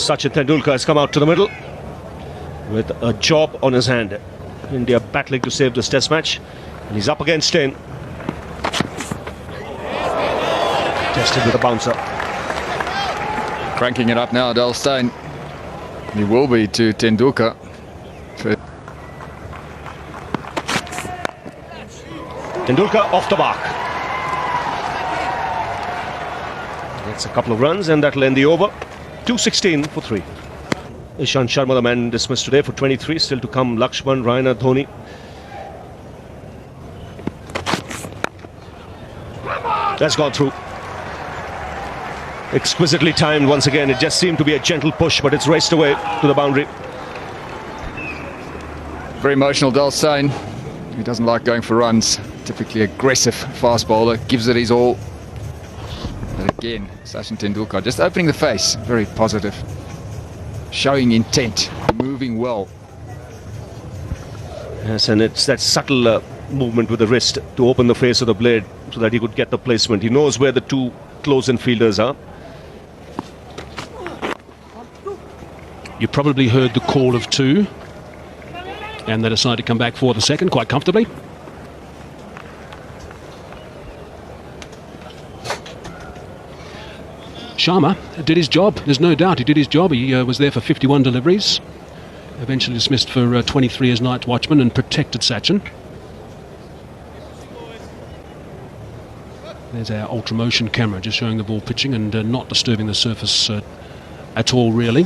Sachin Tendulkar has come out to the middle with a job on his hand. India battling to save this test match, and he's up against 10. Tested with a bouncer. Cranking it up now, Dale Steyn. He will be to Tendulkar. Tendulkar off the mark. Gets a couple of runs and that'll end the over. 216 for 3. Ishant Sharma, the man dismissed today for 23. Still to come Lakshman, Raina, Dhoni. That's gone through. Exquisitely timed once again. It just seemed to be a gentle push, but it's raced away to the boundary. Very emotional, Dale Steyn. He doesn't like going for runs. Typically aggressive fast bowler, gives it his all. But again, Sachin Tendulkar just opening the face, very positive. Showing intent, moving well. Yes, and it's that subtle movement with the wrist to open the face of the blade so that he could get the placement. He knows where the two close-in fielders are. You probably heard the call of 2, and they decided to come back for the second quite comfortably. Sharma did his job, there's no doubt he did his job. He was there for 51 deliveries, eventually dismissed for 23 as night watchman and protected Sachin. There's our ultra motion camera just showing the ball pitching and not disturbing the surface at all really.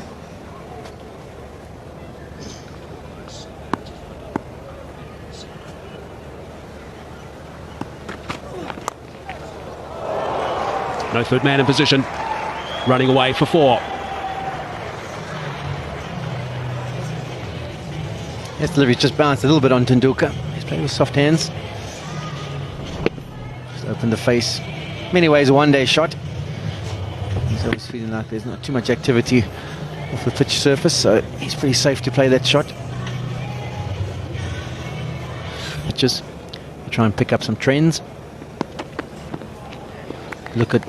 No third man in position. Running away for 4. Yes, delivery's just bounced a little bit on Tendulkar. He's playing with soft hands. Just opened the face. Many ways a one-day shot. He's always feeling like there's not too much activity off the pitch surface, so he's pretty safe to play that shot. Pitches. Try and pick up some trends. Look at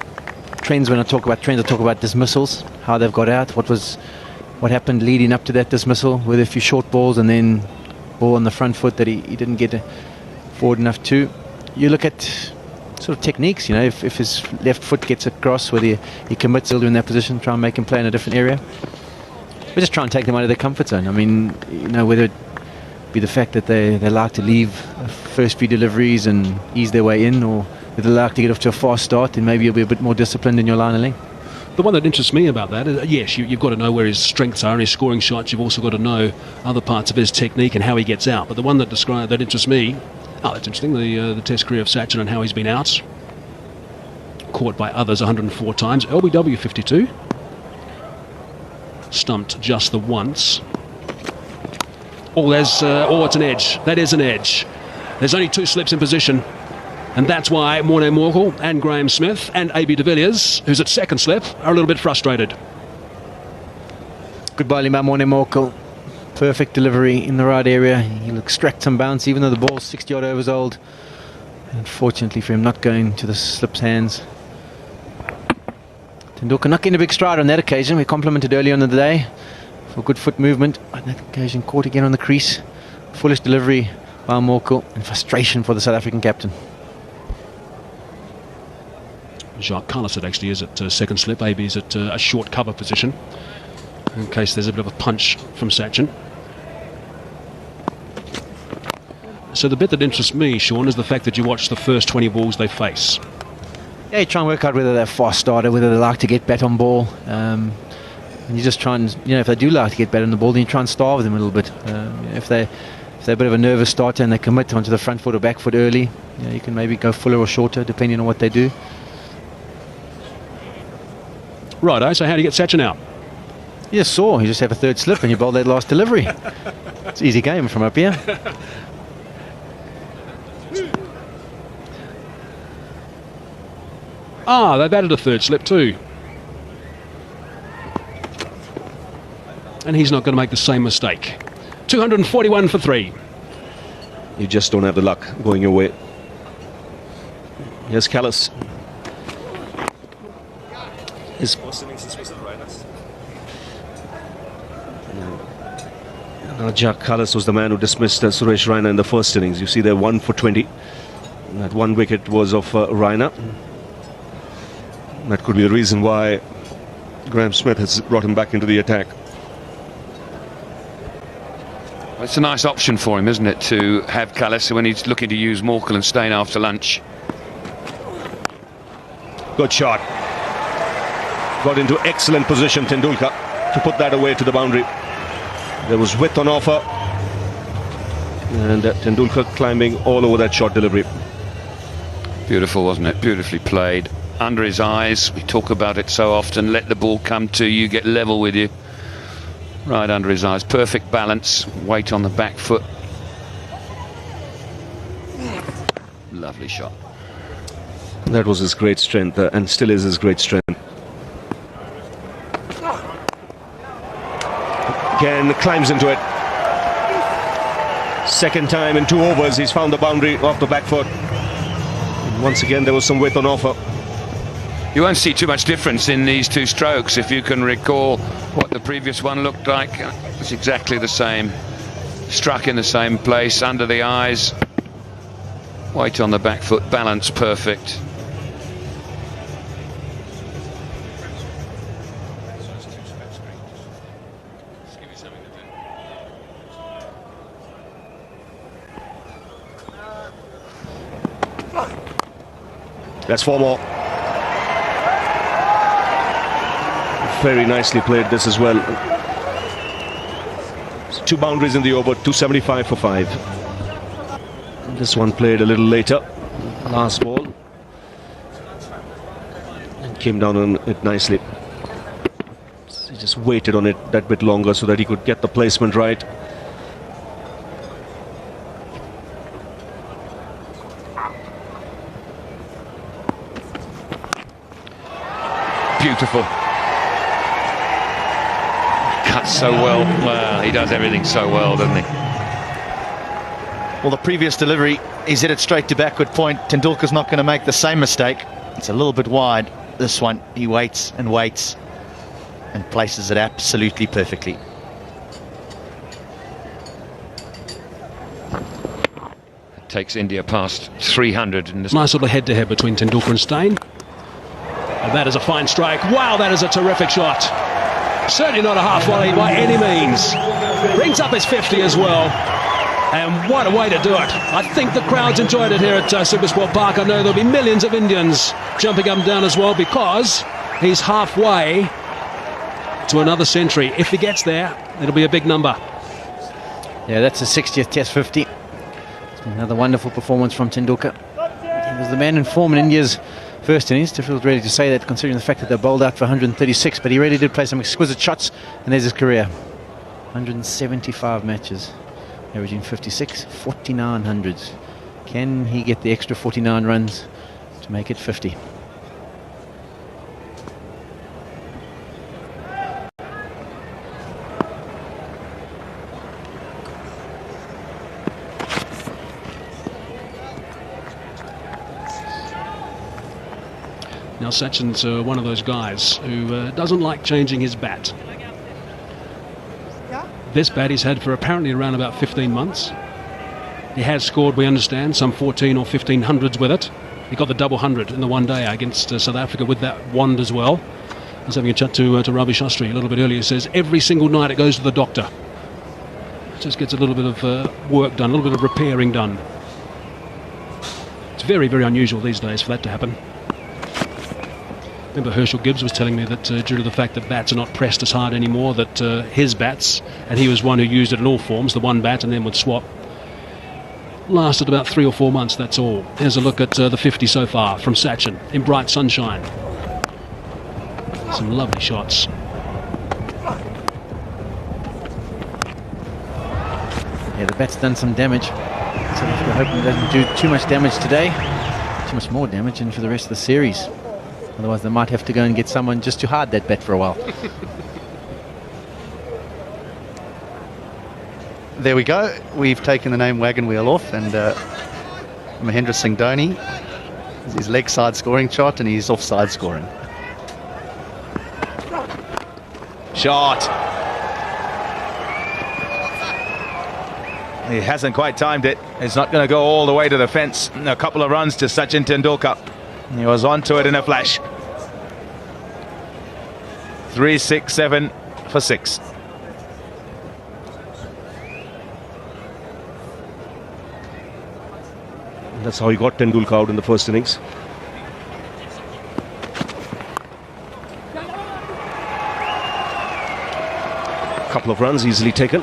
trends. When I talk about trends, I talk about dismissals, how they've got out, what happened leading up to that dismissal, with a few short balls and then ball on the front foot that he didn't get forward enough to. You look at sort of techniques, you know, if his left foot gets across, whether he commits in that position, try and make him play in a different area. We just try and take them out of their comfort zone. I mean, you know, whether it be the fact that they like to leave first few deliveries and ease their way in, or if they like to get off to a fast start, then maybe you'll be a bit more disciplined in your line of length. The one that interests me about that is, yes, you've got to know where his strengths are and his scoring shots. You've also got to know other parts of his technique and how he gets out. But the one that interests me, that's interesting, the test career of Sachin and how he's been out. Caught by others 104 times. LBW 52. Stumped just the once. It's an edge. That is an edge. There's only 2 slips in position. And that's why Morne Morkel and Graham Smith and A.B. de Villiers, who's at second slip, are a little bit frustrated. Good bowling by Morne Morkel. Perfect delivery in the right area. He'll extract some bounce, even though the ball's 60 odd overs old. Unfortunately for him, not going to the slip's hands. Tendulkar not getting a big stride on that occasion. We complimented early on in the day for good foot movement. On that occasion, caught again on the crease. Foolish delivery by Morkel, and frustration for the South African captain. Jacques Carlison actually is at second slip. AB is at a short cover position in case there's a bit of a punch from Sachin. So the bit that interests me, Sean, is the fact that you watch the first 20 balls they face. Yeah, you try and work out whether they're fast starter, whether they like to get bat on ball. And you just try and, you know, if they do like to get bat on the ball, then you try and starve them a little bit. If they're a bit of a nervous starter and they commit onto the front foot or back foot early, you know, you can maybe go fuller or shorter depending on what they do. Righto, so how do you get Sachin out? You just saw, you just have a third slip and you bowl that last delivery. It's an easy game from up here. They've added a third slip too. And he's not going to make the same mistake. 241 for 3. You just don't have the luck going your way. Here's Callis. His first innings is with Rhinos. Jack Callis was the man who dismissed Suresh Raina in the first innings. You see they're 1 for 20. That one wicket was of Raina. That could be the reason why Graham Smith has brought him back into the attack. It's a nice option for him, isn't it, to have Callis when he's looking to use Morkel and Steyn after lunch. Good shot. Got into excellent position, Tendulkar, to put that away to the boundary. There was width on offer. And Tendulkar climbing all over that short delivery. Beautiful, wasn't it? Beautifully played. Under his eyes. We talk about it so often. Let the ball come to you, get level with you. Right under his eyes. Perfect balance. Weight on the back foot. Lovely shot. That was his great strength, and still is his great strength. Again, climbs into it. Second time in 2 overs, he's found the boundary off the back foot. And once again, there was some width on offer. You won't see too much difference in these 2 strokes. If you can recall what the previous one looked like, it's exactly the same. Struck in the same place, under the eyes. Weight on the back foot, balance perfect. That's 4 more. Very nicely played this as well. 2 boundaries in the over, 275 for 5. This one played a little later. Last ball. And came down on it nicely. He just waited on it that bit longer so that he could get the placement right. Beautiful. Cuts so well. Well, he does everything so well, doesn't he? Well, the previous delivery, he's hit it straight to backward point. Tendulkar's not going to make the same mistake. It's a little bit wide. This one, he waits and waits and places it absolutely perfectly. Takes India past 300 in this. Nice little head-to-head between Tendulkar and Steyn. And that is a fine strike. Wow, that is a terrific shot. Certainly not a half volley by any means. Brings up his 50 as well. And what a way to do it. I think the crowds enjoyed it here at Supersport Park. I know there'll be millions of Indians jumping up and down as well, because he's halfway to another century. If he gets there, it'll be a big number. Yeah, that's a 60th Test 50. Another wonderful performance from Tendulkar. He was the man in form in India's first innings. Difficult really to say that, considering the fact that they bowled out for 136, but he really did play some exquisite shots, and there's his career. 175 matches, averaging 56, 49 hundreds. Can he get the extra 49 runs to make it 50? Now Sachin's one of those guys who doesn't like changing his bat. This bat he's had for apparently around about 15 months. He has scored, we understand, some 14 or 15 hundreds with it. He got the double 100 in the one day against South Africa with that wand as well. I was having a chat to Ravi Shastri a little bit earlier. He says every single night it goes to the doctor. Just gets a little bit of work done, a little bit of repairing done. It's very, very unusual these days for that to happen. Remember Herschel Gibbs was telling me that due to the fact that bats are not pressed as hard anymore, that his bats, and he was one who used it in all forms, the one bat and then would swap, lasted about 3 or 4 months, that's all. Here's a look at the 50 so far from Sachin in bright sunshine. Some lovely shots. Yeah, the bat's done some damage. So we're hoping it doesn't do too much damage today. Too much more damage and for the rest of the series. Otherwise they might have to go and get someone just to hide that bat for a while. There we go. We've taken the name Wagon Wheel off, and Mahendra Singh Dhoni is his leg side scoring shot, and he's offside scoring. Shot. He hasn't quite timed it. It's not going to go all the way to the fence. A couple of runs to Sachin Tendulkar. He was onto it in a flash. 3, 6, 7 for 6. That's how he got Tendulkar out in the first innings. Couple of runs easily taken.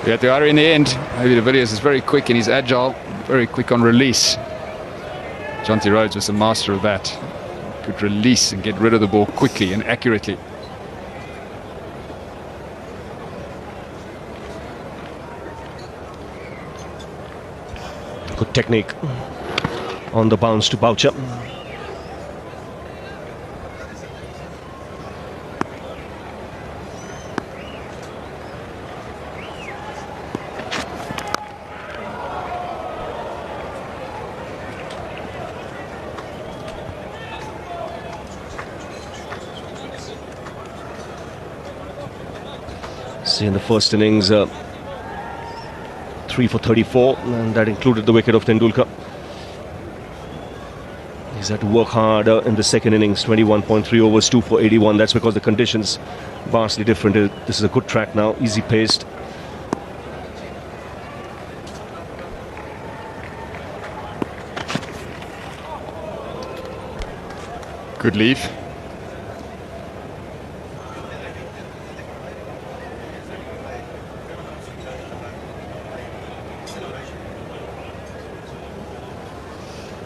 We had to hurry in the end. Maybe de Villiers is very quick and he's agile, very quick on release. Jonty Rhodes was the master of that. Could release and get rid of the ball quickly and accurately. Good technique on the bounce to Boucher. See, in the first innings, 3 for 34, and that included the wicket of Tendulkar. He's had to work harder in the second innings. 21.3 overs, 2 for 81. That's because the conditions vastly different. This is a good track now, easy paced. Good leave.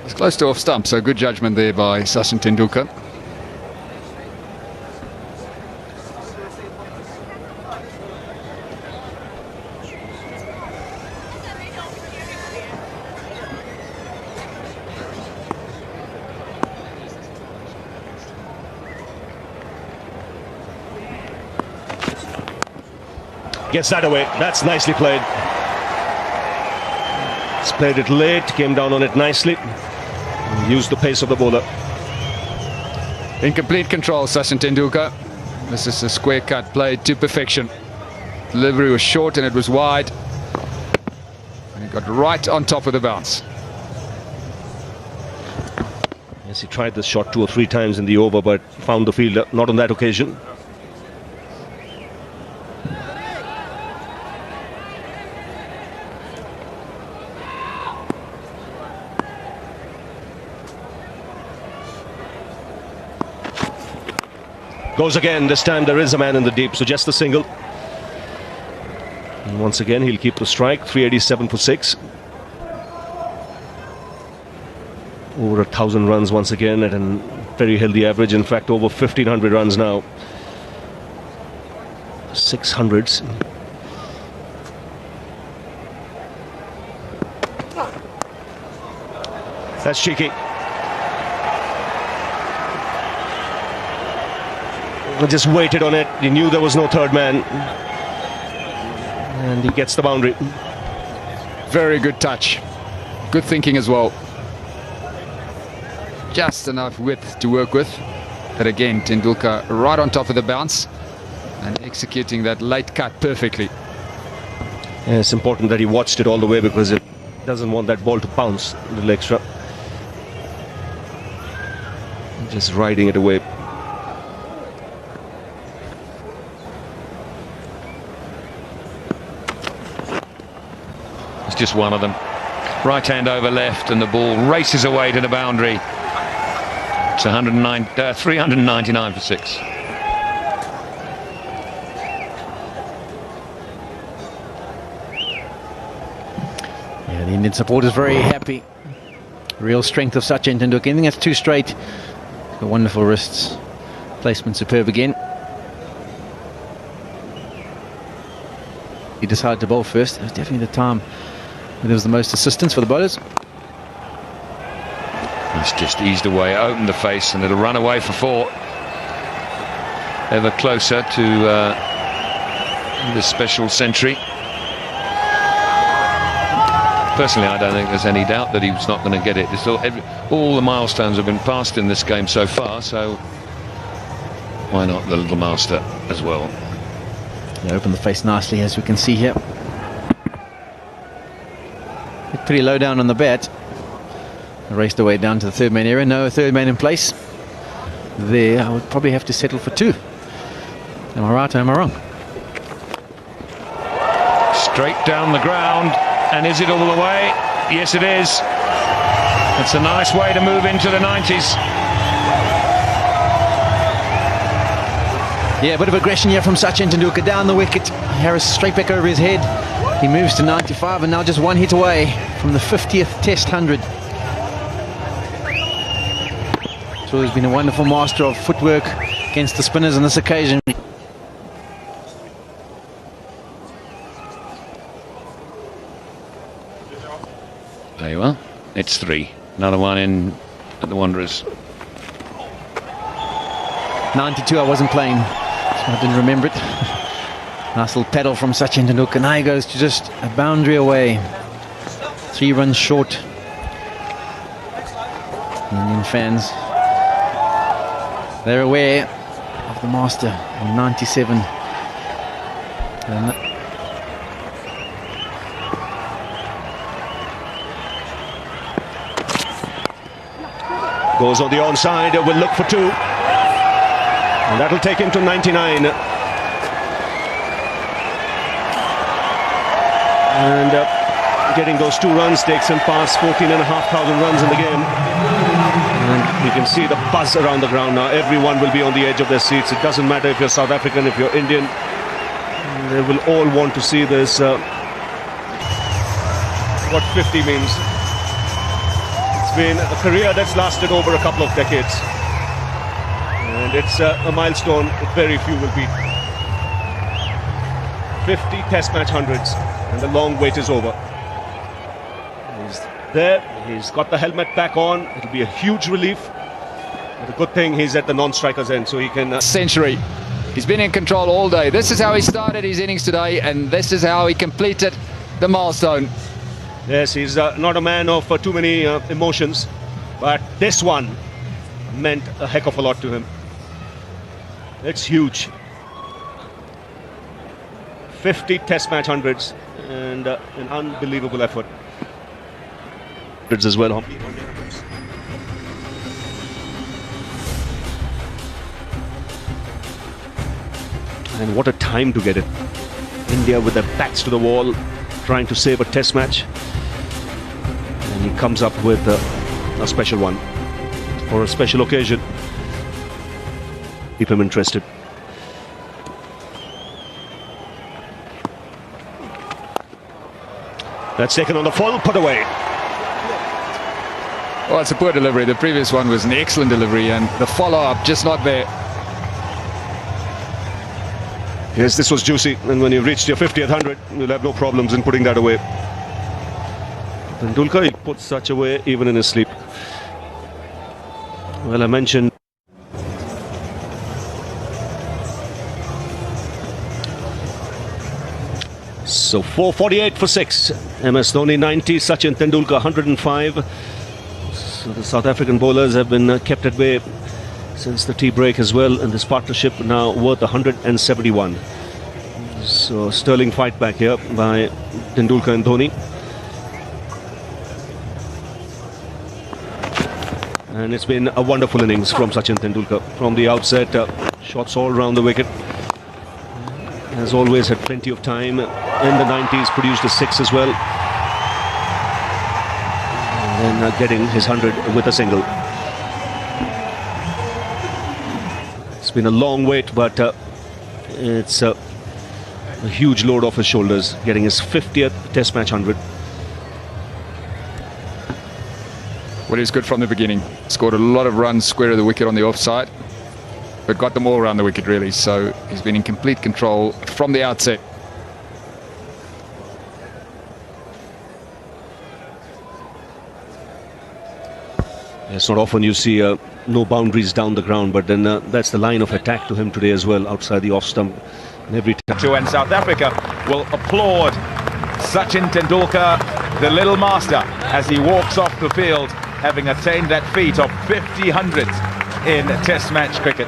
It's close to off stump, so good judgment there by Sachin Tendulkar. Gets that away. That's nicely played. He's played it late, came down on it nicely. Used the pace of the bowler. In complete control, Sachin Tendulkar. This is a square cut played to perfection. Delivery was short and it was wide. And he got right on top of the bounce. Yes, he tried this shot 2 or 3 times in the over, but found the fielder. Not on that occasion. Goes again. This time there is a man in the deep, so just a single. And once again he'll keep the strike. 387 for 6. Over 1,000 runs once again at a very healthy average. In fact, over 1,500 runs now. 600s. That's cheeky. Just waited on it. He knew there was no third man. And he gets the boundary. Very good touch. Good thinking as well. Just enough width to work with. But again, Tendulkar right on top of the bounce and executing that late cut perfectly. And it's important that he watched it all the way because it doesn't want that ball to bounce a little extra. Just riding it away. Just one of them. Right hand over left and the ball races away to the boundary. It's 399 for 6. Yeah, the Indian supporters very happy. Real strength of Sachin Tendulkar. I think that's 2 straight. Got wonderful wrists. Placement superb again. He decided to bowl first. It was definitely the time when there was the most assistance for the bowlers. He's just eased away, opened the face, and it'll run away for 4. Ever closer to this special century. Personally, I don't think there's any doubt that he was not going to get it. All the milestones have been passed in this game so far, so why not the little master as well? They open the face nicely, as we can see here. Pretty low down on the bat. Raced away down to the third man area. No third man in place. There, I would probably have to settle for 2. Am I right or am I wrong? Straight down the ground, and is it all the way? Yes, it is. It's a nice way to move into the 90s. Yeah, a bit of aggression here from Sachin Tendulkar down the wicket. Harris straight back over his head. He moves to 95 and now just 1 hit away from the 50th Test 100. So he's been a wonderful master of footwork against the spinners on this occasion. There you are. It's 3. Another one in at the Wanderers. 92, I wasn't playing, so I didn't remember it. Nice little pedal from Sachin Tendulkar. Now he goes to just a boundary away. 3 runs short. Indian fans, they're aware of the master on 97. And goes on the onside, will look for 2. And that'll take him to 99. And getting those 2 runs takes him past 14,500 runs in the game. And you can see the buzz around the ground now. Everyone will be on the edge of their seats. It doesn't matter if you're South African, if you're Indian. They will all want to see this. What 50 means. It's been a career that's lasted over a couple of decades. And it's a milestone that very few will beat. 50 Test match hundreds, and the long wait is over. He's there, he's got the helmet back on. It'll be a huge relief. But the good thing, he's at the non-striker's end, so he can... Century. He's been in control all day. This is how he started his innings today, and this is how he completed the milestone. Yes, he's not a man of too many emotions, but this one meant a heck of a lot to him. It's huge. 50 Test match hundreds, and an unbelievable effort. As well. And what a time to get it. India with their backs to the wall, trying to save a Test match. And he comes up with a special one for a special occasion. Keep him interested. That's taken on the full, put away. Well, it's a poor delivery. The previous one was an excellent delivery, and the follow-up just not there. Yes, this was juicy, and when you reached your 50th 100, you'll have no problems in putting that away. Tendulkar, he puts such away even in his sleep. Well, I mentioned so 448 for 6. MS Dhoni 90, Sachin Tendulkar 105. So the South African bowlers have been kept at bay since the tea break as well, and this partnership now worth 171. So sterling fight back here by Tendulkar and Dhoni. And it's been a wonderful innings from Sachin Tendulkar. From the outset, shots all round the wicket. Has always had plenty of time. In the 90s, produced a 6 as well. And then getting his 100 with a single. It's been a long wait, but it's a huge load off his shoulders, getting his 50th Test match 100. Well, he was good from the beginning. Scored a lot of runs square of the wicket on the offside, but got them all around the wicket really. So he's been in complete control from the outset. It's not often you see no boundaries down the ground, but then that's the line of attack to him today as well, outside the off stump. And every time. And South Africa will applaud Sachin Tendulkar, the little master, as he walks off the field, having attained that feat of 50 hundreds in Test match cricket.